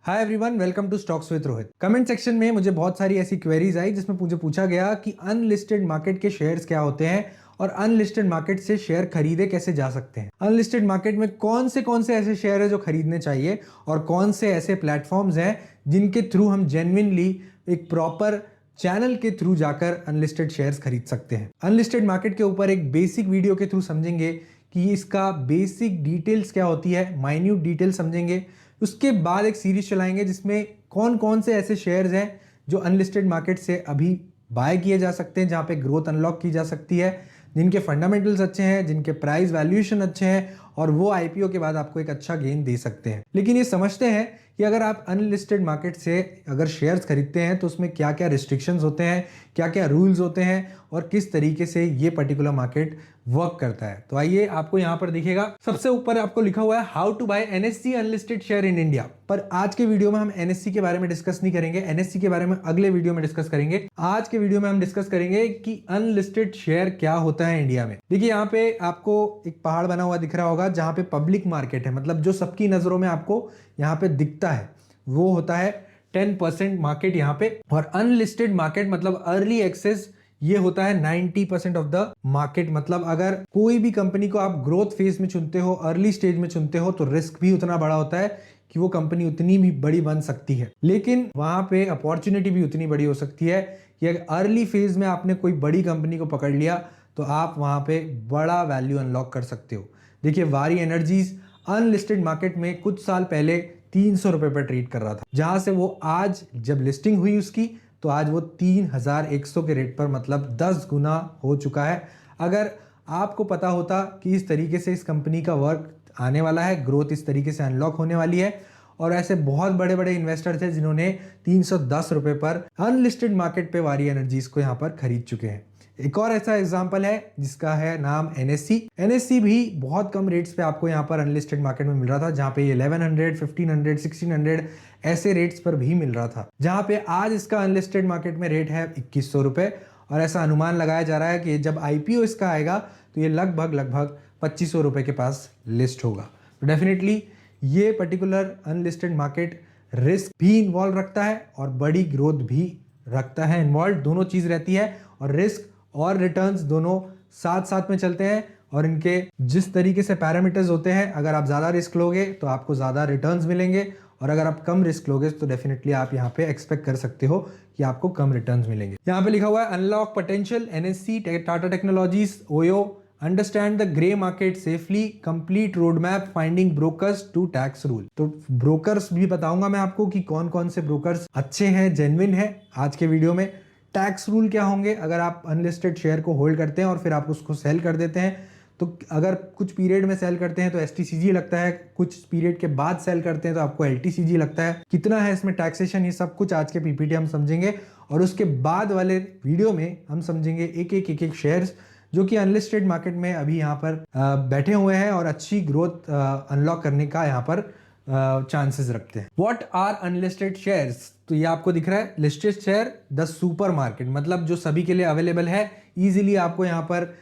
Hi everyone, welcome to stocks with Rohit. Comment section में मुझे बहुत सारी ऐसी क्वेरीज आई जिसमें मुझे पूछा गया कि अनलिस्टेड मार्केट के शेयर्स क्या होते हैं और अनलिस्टेड मार्केट से शेयर खरीदे कैसे जा सकते हैं। अनलिस्टेड मार्केट में कौन से ऐसे शेयर है जो खरीदने चाहिए और कौन से ऐसे प्लेटफॉर्म्स हैं जिनके थ्रू हम जेन्युइनली एक प्रॉपर चैनल के थ्रू जाकर अनलिस्टेड शेयर्स खरीद सकते हैं। अनलिस्टेड मार्केट के ऊपर एक बेसिक वीडियो के थ्रू समझेंगे कि इसका बेसिक डिटेल्स क्या होती है, माइन्यूट डिटेल्स समझेंगे। उसके बाद एक सीरीज चलाएंगे जिसमें कौन कौन से ऐसे शेयर्स हैं जो अनलिस्टेड मार्केट से अभी बाय किए जा सकते हैं, जहां पे ग्रोथ अनलॉक की जा सकती है, जिनके फंडामेंटल्स अच्छे हैं, जिनके प्राइस वैल्यूएशन अच्छे हैं और वो आईपीओ के बाद आपको एक अच्छा गेन दे सकते हैं। लेकिन ये समझते हैं कि अगर आप अनलिस्टेड मार्केट से अगर शेयर्स खरीदते हैं तो उसमें क्या क्या रिस्ट्रिक्शंस होते हैं, क्या क्या रूल्स होते हैं और किस तरीके से ये पर्टिकुलर मार्केट वर्क करता है। तो आइए, आपको यहां पर दिखेगा सबसे ऊपर आपको लिखा हुआ है how to buy NSE unlisted share in India. पर आज के वीडियो में हम एनएससी के बारे में डिस्कस नहीं करेंगे, एनएससी के बारे में अगले वीडियो में डिस्कस करेंगे। आज के वीडियो में हम डिस्कस करेंगे कि अनलिस्टेड शेयर क्या होता है इंडिया में। देखिए, यहाँ पे आपको एक पहाड़ बना हुआ दिख रहा होगा जहां पे पब्लिक मार्केट है, मतलब जो सबकी नजरों में आपको यहाँ पे दिखता है वो होता है 10% मार्केट यहाँ पे। और अनलिस्टेड मार्केट मतलब अर्ली एक्सेस, ये होता है 90% ऑफ द मार्केट। मतलब अगर कोई भी कंपनी को आप ग्रोथ फेज में चुनते हो, अर्ली स्टेज में चुनते हो, तो रिस्क भी उतना बड़ा होता है कि वो कंपनी उतनी भी बड़ी बन सकती है, लेकिन वहां पे अपॉर्चुनिटी भी उतनी बड़ी हो सकती है कि अगर अर्ली फेज में आपने कोई बड़ी कंपनी को पकड़ लिया तो आप वहां पे बड़ा वैल्यू अनलॉक कर सकते हो। देखिए, वारी एनर्जीज अनलिस्टेड मार्केट में कुछ साल पहले 300 रुपए पर ट्रेड कर रहा था, जहां से वो आज जब लिस्टिंग हुई उसकी तो आज वो 3100 के रेट पर, मतलब 10 गुना हो चुका है। अगर आपको पता होता कि इस तरीके से इस कंपनी का वर्क आने वाला है, ग्रोथ इस तरीके से अनलॉक होने वाली है, और ऐसे बहुत बड़े बड़े इन्वेस्टर थे जिन्होंने 310 रुपए पर अनलिस्टेड मार्केट पे वारी एनर्जीज को यहाँ पर खरीद चुके हैं। एक और ऐसा एग्जांपल है जिसका है नाम एनएससी। एनएससी भी बहुत कम रेट्स पे आपको यहाँ पर अनलिस्टेड मार्केट में मिल रहा था, जहां पे 1100, 1500, 1600 ऐसे रेट्स पर भी मिल रहा था, जहां पे आज इसका अनलिस्टेड मार्केट में रेट है 2100 रुपए। और ऐसा अनुमान लगाया जा रहा है कि जब आईपीओ इसका आएगा तो ये लगभग 2500 रुपए के पास लिस्ट होगा। तो डेफिनेटली ये पर्टिकुलर अनलिस्टेड मार्केट रिस्क भी इन्वॉल्व रखता है और बड़ी ग्रोथ भी रखता है इन्वॉल्व, दोनों चीज रहती है। और रिस्क और रिटर्न्स दोनों साथ साथ में चलते हैं और इनके जिस तरीके से पैरामीटर्स होते हैं, अगर आप ज्यादा रिस्क लोगे तो आपको ज्यादा रिटर्न्स मिलेंगे, और अगर आप कम रिस्क लोगे तो डेफिनेटली आप यहाँ पे एक्सपेक्ट कर सकते हो कि आपको कम रिटर्न्स मिलेंगे। यहाँ पे लिखा हुआ है unlock potential, NSE, Tata technologies, OYO, understand the grey market safely, complete road map, finding brokers to tax rule. तो ब्रोकर्स भी बताऊंगा मैं आपको कि कौन कौन से ब्रोकर्स अच्छे हैं, जेन्युइन है आज के वीडियो में। टैक्स रूल क्या होंगे अगर आप अनलिस्टेड शेयर को होल्ड करते हैं और फिर आप उसको सेल कर देते हैं, तो अगर कुछ पीरियड में सेल करते हैं तो एसटीसीजी लगता है, कुछ पीरियड के बाद सेल करते हैं तो आपको एलटीसीजी लगता है। कितना है इसमें टैक्सेशन, ये सब कुछ आज के पीपीटी हम समझेंगे, और उसके बाद वाले वीडियो में हम समझेंगे एक एक शेयर्स जो कि अनलिस्टेड मार्केट में अभी यहाँ पर बैठे हुए हैं और अच्छी ग्रोथ अनलॉक करने का यहाँ पर चांसेस रखते हैं। What are unlisted shares? तो ये आपको दिख रहा है listed share the supermarket, मतलब जो सभी के लिए अवेलेबल है, इजीली आपको यहाँ पर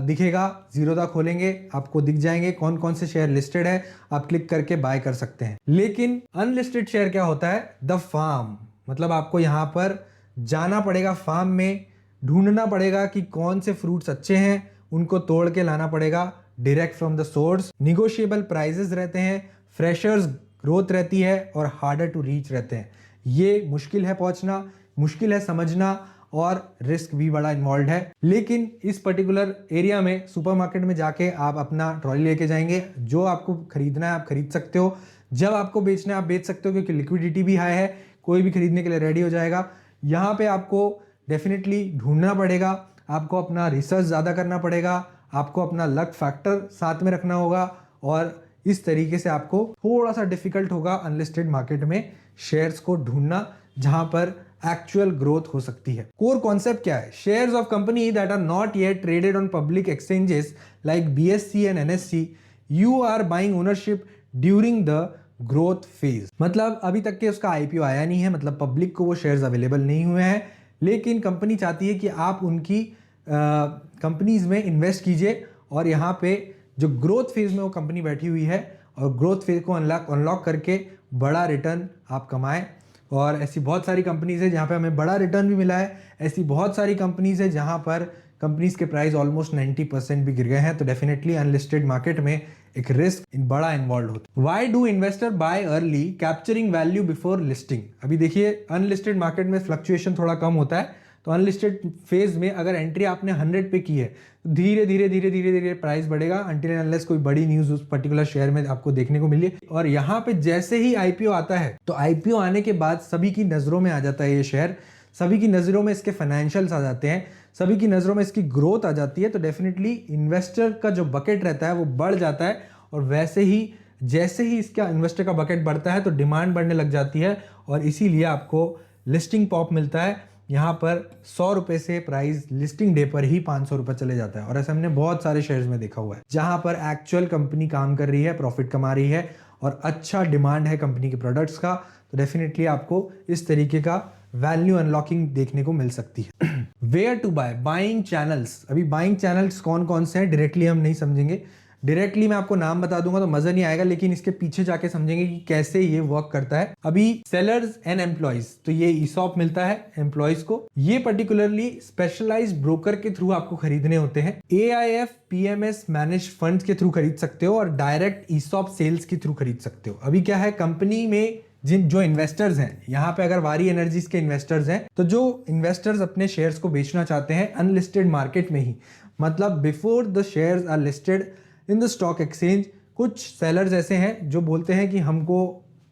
दिखेगा। जीरोधा खोलेंगे आपको दिख जाएंगे कौन कौन से शेयर लिस्टेड है, आप क्लिक करके बाय कर सकते हैं। लेकिन अनलिस्टेड शेयर क्या होता है? द फार्म, मतलब आपको यहाँ पर जाना पड़ेगा, फार्म में ढूंढना पड़ेगा कि कौन से फ्रूट्स अच्छे हैं, उनको तोड़ के लाना पड़ेगा direct from the source. Negotiable prices रहते हैं, फ्रेशर्स ग्रोथ रहती है और हार्डर टू रीच रहते हैं। ये मुश्किल है पहुंचना, मुश्किल है समझना, और रिस्क भी बड़ा इन्वॉल्व है। लेकिन इस पर्टिकुलर एरिया में सुपरमार्केट में जाके आप अपना ट्रॉली लेके जाएंगे, जो आपको खरीदना है आप खरीद सकते हो, जब आपको बेचना है आप बेच सकते हो, क्योंकि लिक्विडिटी भी हाई है, कोई भी खरीदने के लिए रेडी हो जाएगा। यहाँ पे आपको डेफिनेटली ढूंढना पड़ेगा, आपको अपना रिसर्च ज़्यादा करना पड़ेगा, आपको अपना लक फैक्टर साथ में रखना होगा, और इस तरीके से आपको थोड़ा सा डिफिकल्ट होगा अनलिस्टेड मार्केट में शेयर्स को ढूंढना जहां पर एक्चुअल ग्रोथ हो सकती है। कोर कॉन्सेप्ट क्या है? Shares of company that are not yet traded on public exchanges like BSE and NSE, you are buying ownership during the growth phase. मतलब अभी तक के उसका आईपीओ आया नहीं है, मतलब पब्लिक को वो शेयर्स अवेलेबल नहीं हुए हैं, लेकिन कंपनी चाहती है कि आप उनकी कंपनीज में इन्वेस्ट कीजिए, और यहाँ पे जो ग्रोथ फेज में वो कंपनी बैठी हुई है और ग्रोथ फेज को अनलॉक करके बड़ा रिटर्न आप कमाएं। और ऐसी बहुत सारी कंपनीज है जहाँ पे हमें बड़ा रिटर्न भी मिला है, ऐसी बहुत सारी कंपनीज है जहाँ पर कंपनीज के प्राइस ऑलमोस्ट 90% भी गिर गए हैं। तो डेफिनेटली अनलिस्टेड मार्केट में एक रिस्क बड़ा इन्वॉल्व होता है। Why do investor bye early capturing value before listing? अभी देखिए अनलिस्टेड मार्केट में फ्लक्चुएशन थोड़ा कम होता है, तो अनलिस्टेड फेज में अगर एंट्री आपने 100 पे की है तो धीरे धीरे धीरे धीरे धीरे प्राइस बढ़ेगा अनटिल अनलेस कोई बड़ी न्यूज उस पर्टिकुलर शेयर में आपको देखने को मिले। और यहाँ पे जैसे ही आईपीओ आता है तो आईपीओ आने के बाद सभी की नजरों में आ जाता है ये शेयर, सभी की नजरों में इसके फाइनेंशियल्स आ जाते हैं, सभी की नजरों में इसकी ग्रोथ आ जाती है। तो डेफिनेटली इन्वेस्टर का जो बकेट रहता है वो बढ़ जाता है, और वैसे ही जैसे ही इसका इन्वेस्टर का बकेट बढ़ता है तो डिमांड बढ़ने लग जाती है, और इसीलिए आपको लिस्टिंग पॉप मिलता है। यहाँ पर 100 रुपए से प्राइस लिस्टिंग डे पर ही 500 रुपए चले जाता है। और ऐसा हमने बहुत सारे शेयर्स में देखा हुआ है जहां पर एक्चुअल कंपनी काम कर रही है, प्रॉफिट कमा रही है और अच्छा डिमांड है कंपनी के प्रोडक्ट्स का, तो डेफिनेटली आपको इस तरीके का वैल्यू अनलॉकिंग देखने को मिल सकती है। Where to buy, buying channels. अभी बाइंग चैनल्स कौन कौन से हैं डायरेक्टली हम नहीं समझेंगे, डायरेक्टली मैं आपको नाम बता दूंगा तो मजा नहीं आएगा, लेकिन इसके पीछे जाके समझेंगे कि कैसे ये वर्क करता है। अभी सेलर्स एंड एम्प्लॉइज, तो ये ईसॉप मिलता है एम्प्लॉइज को, ये पर्टिकुलरली स्पेशलाइज्ड ब्रोकर के थ्रू आपको खरीदने होते हैं। AIF PMS मैनेज फंड्स के थ्रू खरीद सकते हो और डायरेक्ट ईसॉप सेल्स के थ्रू खरीद सकते हो। अभी क्या है, कंपनी में जो इन्वेस्टर्स हैं, यहाँ पे अगर वारी एनर्जीज के इन्वेस्टर्स हैं, तो जो इन्वेस्टर्स अपने शेयर्स को बेचना चाहते हैं अनलिस्टेड मार्केट में ही, मतलब before the shares are listed in the stock exchange, कुछ सेलर्स ऐसे हैं जो बोलते हैं कि हमको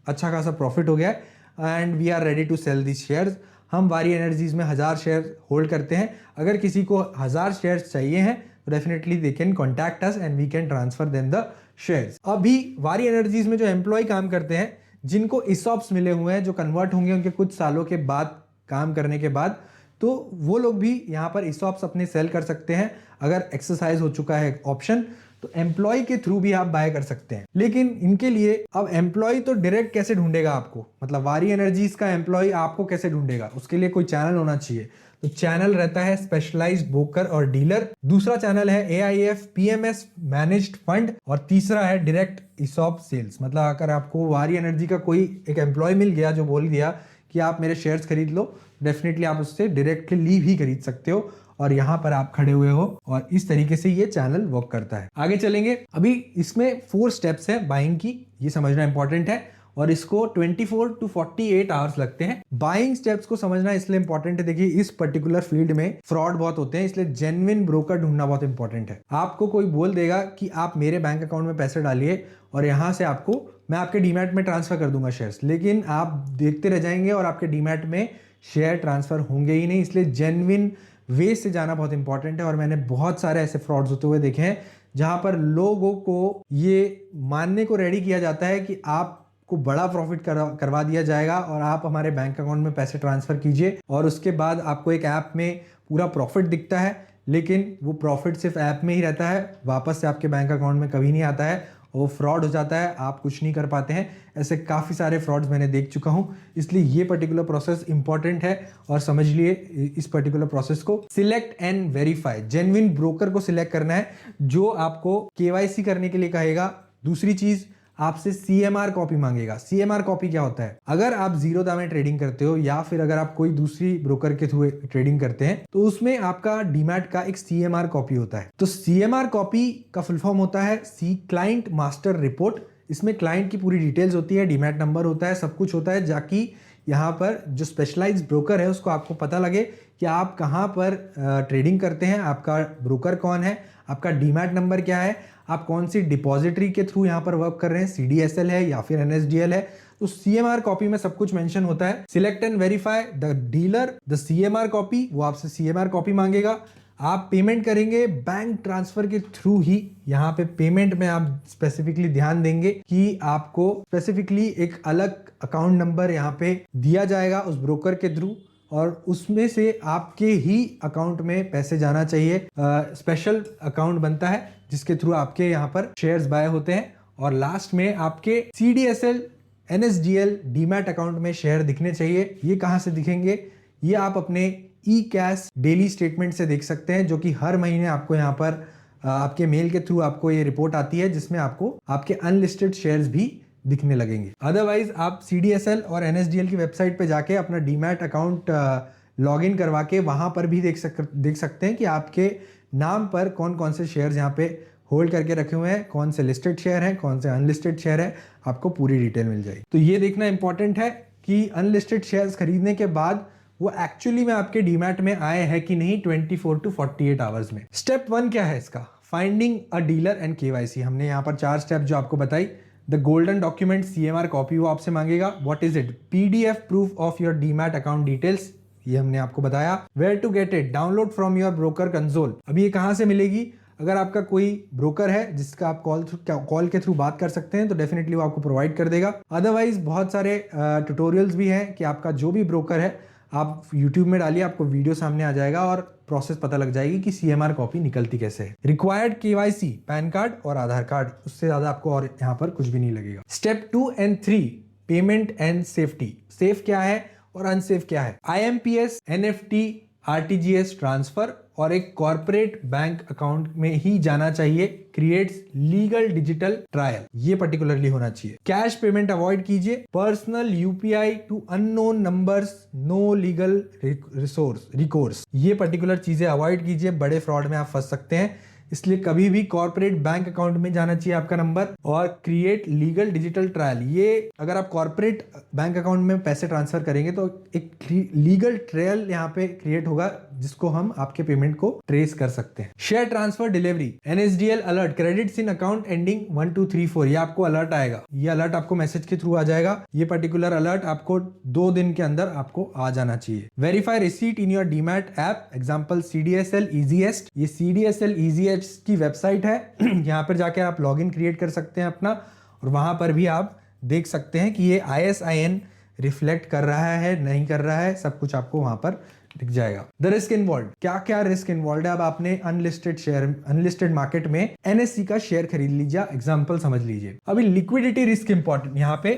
अच्छा खासा प्रॉफिट हो गया है and we are ready to sell this shares. हम वारी एनर्जीज में 1000 शेयर होल्ड करते हैं, अगर किसी को 1000 शेयर्स चाहिए हैं तो definitely they can contact us and we can transfer them the shares. अभी वारी एनर्जीज में जो एम्प्लॉय काम करते हैं, जिनको ईसॉप्स मिले हुए हैं, जो कन्वर्ट होंगे उनके कुछ सालों के बाद काम करने के बाद, तो वो लोग भी यहाँ पर ईसॉप्स अपने सेल कर सकते हैं। अगर एक्सरसाइज हो चुका है ऑप्शन तो एम्प्लॉय के थ्रू भी आप बाय कर सकते हैं। लेकिन इनके लिए अब एम्प्लॉय तो डायरेक्ट कैसे ढूंढेगा आपको, मतलब वारी एनर्जीज का एम्प्लॉय आपको कैसे ढूंढेगा, उसके लिए कोई चैनल होना चाहिए। तो चैनल रहता है स्पेशलाइज्ड ब्रोकर और डीलर, दूसरा चैनल है AIF PMS मैनेज्ड फंड, और तीसरा है डायरेक्ट ईसॉप सेल्स। मतलब अगर आपको वारी एनर्जी का कोई एक एम्प्लॉय मिल गया जो बोल दिया कि आप मेरे शेयर्स खरीद लो, डेफिनेटली आप उससे डायरेक्टली भी खरीद सकते हो और यहाँ पर आप खड़े हुए हो, और इस तरीके से ये चैनल वर्क करता है। आगे चलेंगे। अभी इसमें 4 स्टेप्स है बाइंग की, ये समझना इंपॉर्टेंट है, और इसको 24 to 48 आवर्स लगते हैं। बाइंग स्टेप्स को समझना इसलिए इंपॉर्टेंट है, देखिए इस पर्टिकुलर फील्ड में फ्रॉड बहुत होते हैं, इसलिए जेन्युइन ब्रोकर ढूंढना बहुत इंपॉर्टेंट है। आपको कोई बोल देगा कि आप मेरे बैंक अकाउंट में पैसे डालिए और यहाँ से आपको मैं आपके डीमैट में ट्रांसफर कर दूंगा शेयर्स, लेकिन आप देखते रह जाएंगे और आपके डीमैट में शेयर ट्रांसफर होंगे ही नहीं। इसलिए जेन्युइन वे से जाना बहुत इंपॉर्टेंट है। और मैंने बहुत सारे ऐसे फ्रॉड्स होते हुए देखे हैं जहां पर लोगों को ये मानने को रेडी किया जाता है कि आपको बड़ा प्रॉफिट करवा दिया जाएगा और आप हमारे बैंक अकाउंट में पैसे ट्रांसफर कीजिए, और उसके बाद आपको एक ऐप में पूरा प्रॉफिट दिखता है, लेकिन वो प्रॉफिट सिर्फ ऐप में ही रहता है, वापस से आपके बैंक अकाउंट में कभी नहीं आता है, वो फ्रॉड हो जाता है, आप कुछ नहीं कर पाते हैं। ऐसे काफ़ी सारे फ्रॉड्स मैंने देख चुका हूं, इसलिए ये पर्टिकुलर प्रोसेस इंपॉर्टेंट है और समझ लिए इस पर्टिकुलर प्रोसेस को। Select and verify, genuine broker को सिलेक्ट करना है जो आपको KYC करने के लिए कहेगा। दूसरी चीज, आपसे CMR कॉपी मांगेगा। CMR कॉपी क्या होता है, अगर आप जीरोधा में ट्रेडिंग करते हो या फिर अगर आप कोई दूसरी ब्रोकर के थ्रू ट्रेडिंग करते हैं तो उसमें आपका डीमैट का एक CMR कॉपी होता है। तो CMR कॉपी का फुल फॉर्म होता है क्लाइंट मास्टर रिपोर्ट। इसमें क्लाइंट की पूरी डिटेल्स होती है, डीमैट नंबर होता है, सब कुछ होता है, जाकि यहाँ पर जो स्पेशलाइज्ड ब्रोकर है उसको आपको पता लगे कि आप कहाँ पर ट्रेडिंग करते हैं, आपका ब्रोकर कौन है, आपका डीमैट नंबर क्या है, आप कौन सी डिपॉजिटरी के थ्रू यहाँ पर वर्क कर रहे हैं, CDSL है या फिर NSDL है। तो CMR कॉपी में सब कुछ मेंशन होता है। Select and verify the dealer the CMR copy, वो आपसे CMR कॉपी मांगेगा। आप पेमेंट करेंगे बैंक ट्रांसफर के थ्रू ही। यहाँ पे पेमेंट में आप स्पेसिफिकली ध्यान देंगे कि आपको स्पेसिफिकली एक अलग अकाउंट नंबर यहाँ पे दिया जाएगा उस ब्रोकर के थ्रू, और उसमें से आपके ही अकाउंट में पैसे जाना चाहिए। स्पेशल अकाउंट बनता है जिसके थ्रू आपके यहाँ पर शेयर्स बाय होते हैं, और लास्ट में आपके CDSL NSDL डीमैट अकाउंट में शेयर दिखने चाहिए। ये कहाँ से दिखेंगे, ये आप अपने E-कैश डेली स्टेटमेंट से देख सकते हैं, जो कि हर महीने आपको यहाँ पर आपके मेल के थ्रू आपको ये रिपोर्ट आती है, जिसमें आपको आपके अनलिस्टेड शेयर्स भी दिखने लगेंगे। अदरवाइज आप CDSL और NSDL की वेबसाइट पे जाके अपना डीमैट अकाउंट लॉगिन करवा के वहां पर भी देख सकते हैं कि आपके नाम पर कौन कौन से शेयर्स यहाँ पे होल्ड करके रखे हुए हैं, कौन से लिस्टेड शेयर हैं, कौन से अनलिस्टेड शेयर है, आपको पूरी डिटेल मिल जाएगी। तो ये देखना इंपॉर्टेंट है कि अनलिस्टेड शेयर्स खरीदने के बाद वो एक्चुअली में आपके डीमैट में आए हैं कि नहीं 24 to 48 आवर्स में। स्टेप 1 क्या है इसका? Finding a dealer and KYC। हमने यहाँ पर 4 स्टेप जो आपको बताई। The golden document CMR copy वो आपसे मांगेगा। What is it? PDF proof of your demat account details, ये हमने आपको बताया। Where to get it? Download from your broker console. अब ये कहां से मिलेगी? अगर आपका कोई ब्रोकर है जिसका आप कॉल के थ्रू बात कर सकते हैं तो डेफिनेटली वो आपको प्रोवाइड कर देगा। अदरवाइज बहुत सारे ट्यूटोरियल्स भी हैं कि आपका जो भी ब्रोकर है आप YouTube में डालिए, आपको वीडियो सामने आ जाएगा और प्रोसेस पता लग जाएगी कि CMR कॉपी निकलती कैसे है। रिक्वायर्ड KYC पैन कार्ड और आधार कार्ड, उससे ज्यादा आपको और यहाँ पर कुछ भी नहीं लगेगा। Step 2 and 3 payment and safety. Safe क्या है और अनसेफ क्या है? IMPS, NFT, RTGS ट्रांसफर और एक कॉर्पोरेट बैंक अकाउंट में ही जाना चाहिए। क्रिएट्स लीगल डिजिटल ट्रायल, ये पर्टिकुलरली होना चाहिए। कैश पेमेंट अवॉइड कीजिए। Personal UPI to unknown numbers, no legal recourse, ये पर्टिकुलर चीजें अवॉइड कीजिए। बड़े फ्रॉड में आप फंस सकते हैं, इसलिए कभी भी कॉर्पोरेट बैंक अकाउंट में जाना चाहिए आपका नंबर। और क्रिएट लीगल डिजिटल ट्रायल, ये अगर आप कॉर्पोरेट बैंक अकाउंट में पैसे ट्रांसफर करेंगे तो एक लीगल ट्रायल यहाँ पे क्रिएट होगा जिसको हम आपके पेमेंट को ट्रेस कर सकते हैं। Share transfer delivery, NSDL alert, credits in account ending 1234, ये आपको अलर्ट आएगा। ये अलर्ट आपको मैसेज के थ्रू आ जाएगा। ये पर्टिकुलर अलर्ट आपको 2 दिन के अंदर आपको आ जाना चाहिए। Verify receipt in your demat app, example CDSL Easiest, ये CDSL Easiest की वेबसाइट है। यहाँ पर जाके आप लॉगिन क्रिएट कर सकते हैं अपना, और वहां पर भी आप देख सकते हैं कि ये ISIN रिफ्लेक्ट कर रहा है नहीं कर रहा है, सब कुछ आपको वहां पर दिख जाएगा। द रिस्क इन्वॉल्व, क्या क्या रिस्क इन्वॉल्व है? अब आपने अनलिस्टेड मार्केट में NSE का शेयर खरीद लीजिए, एग्जाम्पल समझ लीजिए। अभी लिक्विडिटी रिस्क इंपॉर्टेंट, यहाँ पे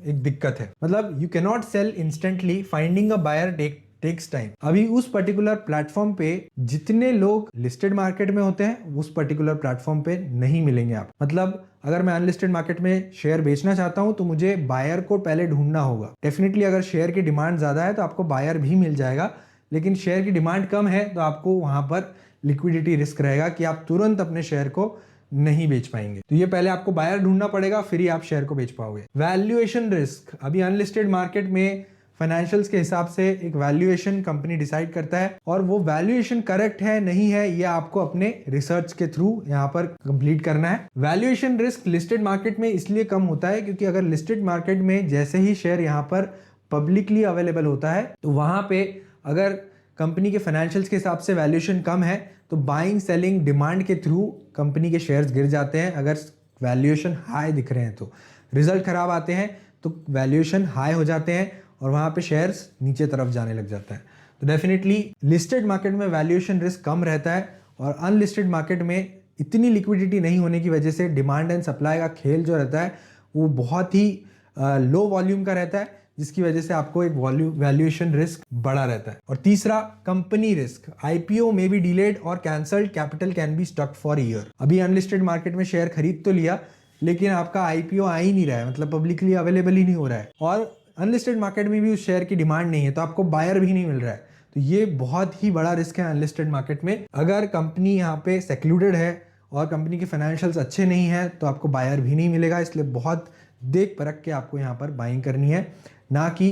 एक दिक्कत है, मतलब you can not sell instantly, finding a buyer takes time. अभी उस पर्टिकुलर प्लेटफॉर्म पे जितने लोग लिस्टेड मार्केट में होते हैं उस पर्टिकुलर प्लेटफॉर्म पे नहीं मिलेंगे आप। मतलब अगर मैं अनलिस्टेड मार्केट में शेयर बेचना चाहता हूं तो मुझे बायर को पहले ढूंढना होगा। डेफिनेटली अगर शेयर की डिमांड ज्यादा है तो आपको बायर भी मिल जाएगा, लेकिन शेयर की डिमांड कम है तो आपको वहां पर लिक्विडिटी रिस्क रहेगा कि आप तुरंत अपने शेयर को नहीं बेच पाएंगे। तो ये पहले आपको बायर ढूंढना पड़ेगा, फिर ही आप शेयर को बेच पाओगे। वैल्यूएशन रिस्क, अभी अनलिस्टेड मार्केट में फाइनेंशियल्स के हिसाब से एक वैल्यूएशन कंपनी डिसाइड करता है, और वो वैल्यूएशन करेक्ट है नहीं है ये आपको अपने रिसर्च के थ्रू यहाँ पर कंप्लीट करना है। वैल्यूएशन रिस्क लिस्टेड मार्केट में इसलिए कम होता है क्योंकि अगर लिस्टेड मार्केट में जैसे ही शेयर यहाँ पर पब्लिकली अवेलेबल होता है तो वहां पे अगर कंपनी के फाइनेंशियल्स के हिसाब से वैल्यूएशन कम है तो बाइंग सेलिंग डिमांड के थ्रू कंपनी के शेयर्स गिर जाते हैं। अगर वैल्यूएशन हाई दिख रहे हैं तो रिजल्ट खराब आते हैं तो वैल्यूएशन हाई हो जाते हैं और वहां पे शेयर्स नीचे तरफ जाने लग जाता है। तो डेफिनेटली लिस्टेड मार्केट में वैल्यूएशन रिस्क कम रहता है, और अनलिस्टेड मार्केट में इतनी लिक्विडिटी नहीं होने की वजह से डिमांड एंड सप्लाई का खेल जो रहता है वो बहुत ही लो वॉल्यूम का रहता है, जिसकी वजह से आपको एक वैल्यूएशन रिस्क बड़ा रहता है। और तीसरा कंपनी रिस्क, IPO में बी डिलेड और cancelled, capital can be stuck for year. अभी अनलिस्टेड मार्केट में शेयर खरीद तो लिया लेकिन आपका IPO आ ही नहीं रहा है, मतलब पब्लिकली अवेलेबल ही नहीं हो रहा है, और अनलिस्टेड मार्केट में भी उस शेयर की डिमांड नहीं है तो आपको बायर भी नहीं मिल रहा है। तो ये बहुत ही बड़ा रिस्क है अनलिस्टेड मार्केट में। अगर कंपनी यहाँ पे सेक्लूडेड है और कंपनी के फाइनेंशियल्स अच्छे नहीं है तो आपको बायर भी नहीं मिलेगा, इसलिए बहुत देख परख के आपको यहाँ पर बाइंग करनी है, ना कि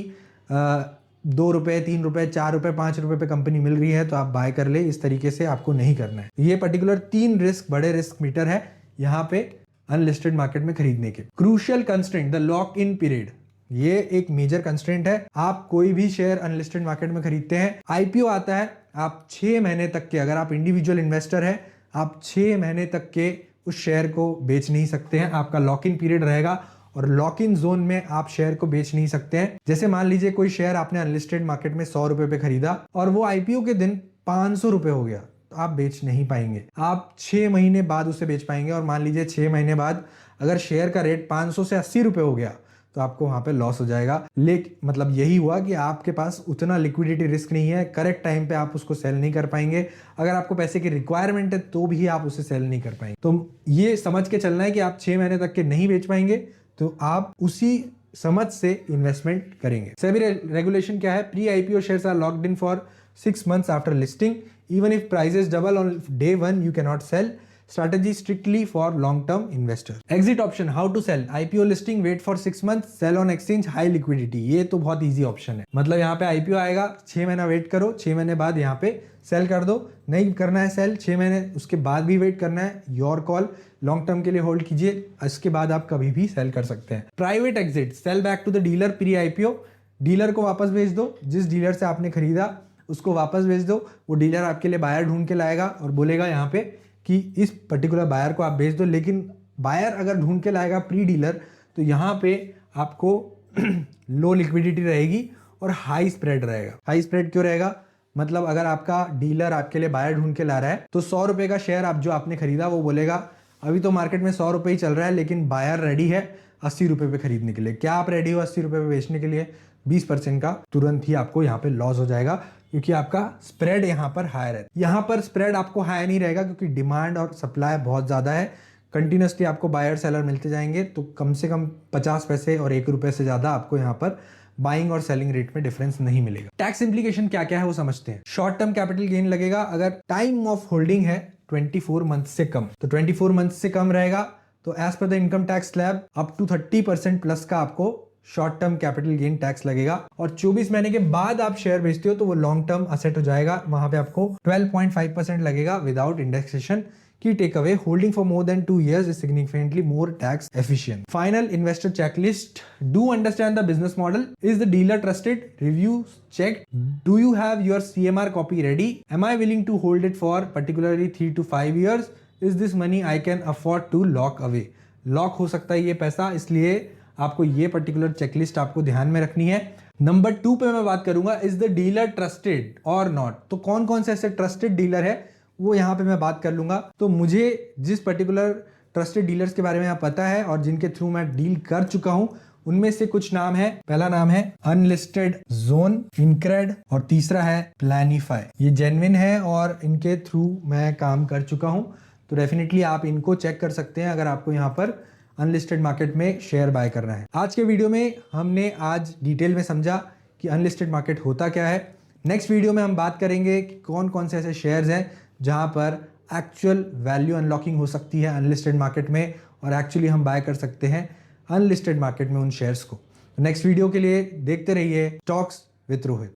2 रुपए 3 रुपए 4 रुपए 5 रुपए पे कंपनी मिल रही है तो आप बाय कर ले, इस तरीके से आपको नहीं करना है। ये पर्टिकुलर 3 रिस्क बड़े रिस्क मीटर है यहाँ पे अनलिस्टेड मार्केट में खरीदने के। Crucial constraint, the lock in period, ये एक मेजर कंस्ट्रेंट है। आप कोई भी शेयर अनलिस्टेड मार्केट में खरीदते हैं, IPO आता है, आप 6 महीने तक के, अगर आप इंडिविजुअल इन्वेस्टर है आप 6 महीने तक के उस शेयर को बेच नहीं सकते हैं। आपका लॉक इन पीरियड रहेगा और लॉक इन जोन में आप शेयर को बेच नहीं सकते हैं। जैसे मान लीजिए कोई शेयर आपने अनलिस्टेड मार्केट में 100 रुपए पे खरीदा और वो IPO के दिन 500 रुपए हो गया, तो आप बेच नहीं पाएंगे। आप 6 महीने बाद उसे बेच पाएंगे, और मान लीजिए 6 महीने बाद अगर शेयर का रेट 500 से 80 रुपए हो गया तो आपको वहां पे लॉस हो जाएगा। लेकिन मतलब यही हुआ कि आपके पास उतना लिक्विडिटी रिस्क नहीं है, करेक्ट टाइम पे आप उसको सेल नहीं कर पाएंगे। अगर आपको पैसे की रिक्वायरमेंट है तो भी आप उसे सेल नहीं कर पाएंगे। तो ये समझ के चलना है कि आप 6 महीने तक के नहीं बेच पाएंगे तो आप उसी समझ से इन्वेस्टमेंट करेंगे। सेबी रेगुलेशन क्या है? Pre IPO shares are locked in for 6 months after listing, even if prices double on day 1 you can not sell. Strategy strictly for long-term investors. Exit option, how to sell? IPO listing, wait for 6 months, sell on exchange, high liquidity. ये तो बहुत easy option है। मतलब यहाँ पे IPO आएगा, 6 महीना wait करो, 6 महीने बाद यहाँ पे सेल कर दो। नहीं करना है सेल 6 महीने उसके बाद भी वेट करना है, योर कॉल। लॉन्ग टर्म के लिए होल्ड कीजिए, इसके बाद आप कभी भी सेल कर सकते हैं। Private exit, sell back to the dealer pre IPO। Dealer को वापस भेज दो, जिस डीलर से आपने खरीदा उसको वापस भेज दो। वो डीलर आपके लिए बायर ढूंढ के लाएगा और बोलेगा यहाँ पे कि इस पर्टिकुलर बायर को आप भेज दो। लेकिन बायर अगर ढूंढ के लाएगा प्री डीलर, तो यहाँ पे आपको लो लिक्विडिटी रहेगी और हाई स्प्रेड रहेगा। हाई स्प्रेड क्यों रहेगा? मतलब अगर आपका डीलर आपके लिए बायर ढूंढ के ला रहा है तो 100 रुपये का शेयर आप जो आपने खरीदा वो बोलेगा अभी तो मार्केट में 100 रुपये ही चल रहा है, लेकिन बायर रेडी है 80 रुपये पे खरीदने के लिए। क्या आप रेडी हो 80 रुपये पे बेचने के लिए? 20% का तुरंत ही आपको यहाँ पे लॉस हो जाएगा, क्योंकि आपका स्प्रेड यहाँ पर हाई है। यहाँ पर स्प्रेड आपको हाई नहीं रहेगा क्योंकि डिमांड और सप्लाई बहुत ज़्यादा है। कंटिन्यूसली आपको बायर सेलर मिलते जाएंगे, तो कम से कम 50 पैसे और 1 रुपये से ज़्यादा आपको यहाँ पर बाइंग और सेलिंग रेट में डिफरेंस नहीं मिलेगा। टैक्स इंप्लीकेशन क्या क्या है वो समझते हैं। शॉर्ट टर्म कैपिटल गेन लगेगा अगर टाइम ऑफ होल्डिंग है 24 मंथ से कम, तो 24 मंथ से कम रहेगा तो as per the income tax slab up to 30% plus का आपको short term capital gain tax लगेगा। और 24 महीने के बाद आप शेयर बेचते हो तो वो लॉन्ग टर्म असेट हो जाएगा, वहां पे आपको 12.5% लगेगा without indexation. Key takeaway, holding for more than 2 years is significantly more tax efficient. Final investor checklist. Do understand the business model. Is the dealer trusted? Reviews checked. Do you have your CMR copy ready? Am I willing to hold it for particularly 3 to 5 years? Is this money I can afford to lock away? Lock हो सकता है ये पैसा, इसलिए आपको ये particular checklist आपको ध्यान में रखनी है। नंबर 2 पे मैं बात करूंगा, इज द डीलर ट्रस्टेड और नॉट। तो कौन कौन से ऐसे ट्रस्टेड डीलर है वो यहाँ पे मैं बात कर लूंगा। तो मुझे जिस पर्टिकुलर ट्रस्टेड डीलर्स के बारे में यहाँ पता है और जिनके थ्रू मैं डील कर चुका हूं, उनमें से कुछ नाम है। पहला नाम है अनलिस्टेड जोन, इनक्रेड, और तीसरा है प्लानिफाई। ये जेन्युइन है और इनके थ्रू मैं काम कर चुका हूं, तो डेफिनेटली आप इनको चेक कर सकते हैं अगर आपको यहाँ पर अनलिस्टेड मार्केट में शेयर बाय करना है। आज के वीडियो में हमने आज डिटेल में समझा कि अनलिस्टेड मार्केट होता क्या है। नेक्स्ट वीडियो में हम बात करेंगे कि कौन कौन से ऐसे शेयर्स हैं जहां पर एक्चुअल वैल्यू अनलॉकिंग हो सकती है अनलिस्टेड मार्केट में, और एक्चुअली हम बाय कर सकते हैं अनलिस्टेड मार्केट में उन शेयर्स को। नेक्स्ट वीडियो के लिए देखते रहिए स्टॉक्स विद रोहित।